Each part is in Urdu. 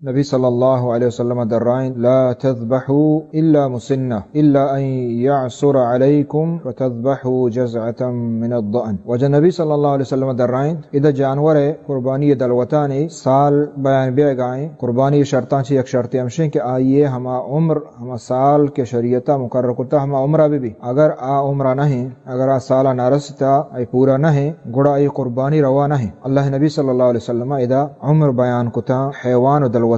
نبی صلی اللہ علیہ وسلم درائن لا تذبحوا الا مسنة الا ان يعصر عليكم فتذبحوا جزعة من الضأن. وجہ نبی صلی اللہ علیہ وسلم درائن اذا جانور قربانی دلوتانی سال بیان بے گائیں قربانی شرطاں چھ ایک شرط ہمشیں کہ آئیے ہما عمر ہما سال کے شریعتہ مقرر کرتا ہما عمرہ بھی اگر عمرہ نہیں اگر سالہ نارستا ای پورا نہیں گڑا ای قربانی روا نہیں. اللہ نبی صلی اللہ علیہ وسلم اذا عمر بیان کتا حیوان دلوتانی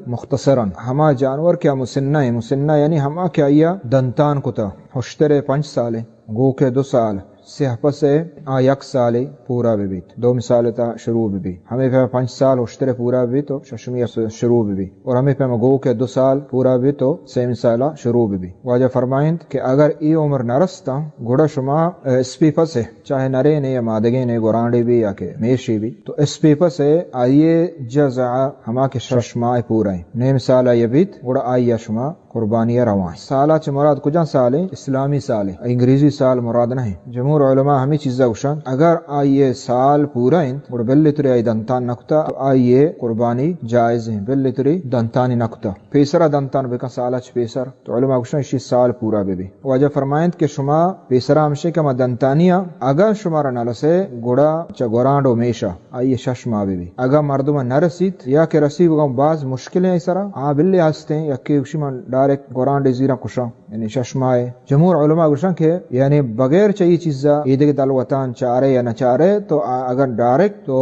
مختصراً ہما جانور کیا مسنہ ہے مسنہ یعنی ہما کیا یا دنتان کتا ہشترے 5 سالے گو کے 2 سال سہ سے 1 سال پورا بھی دو مثال تا شروع بھی ہمیں پہ 5 سال اشترے پورا بھی تو ششمیہ شروع بھی اور ہمیں پہ گو کے 2 سال پورا بھی تو 6 مثالہ شروع بھی. واجہ فرمائند کہ اگر ای عمر نرستا گڑا شما اسپیپا سے چاہے نرے نے یا مادگے نے گورانڈے بھی یا کہ میشی بھی تو اسپیپا سے آئیے جزع ہما کے ششماء پورا ہیں 9 مثالہ یہ بیت گڑا آئیے شما قربانی روان. سالہ چھ مراد کجا سال ہے اسلامی سال ہے انگریزی سال مراد نہیں. جمہور علماء ہمیں چیزا گوشن اگر آئیے سال پورا ہیں اور بلی تری آئی دنتان نکتا تو آئیے قربانی جائز ہیں بلی تری دنتانی نکتا پیسرا دنتان بکا سالہ چھ پیسر تو علماء گوشن اسی سال پورا بھی. واجہ فرمائند کہ شما پیسرا ہمشے کما دنتانیا اگر شمارا نلسے گوڑا چا گورانڈو میشا آئیے ششما بھی اگر مردمہ نرسید یا کہ رسید بعض مشکلیں ایسرا بلی ہستے ہیں یا کہ شما ڈائریکٹ گورانڈے زیرہ کشا یعنی ششمائے. جمہور علماء گوشن کہ یعنی بغیر چاہیے چیزا عید کے دلوتان چارے یا نہ چارے تو اگر ڈائریکٹ تو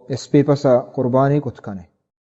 اس پہ پسا قربانی کچھ کنے.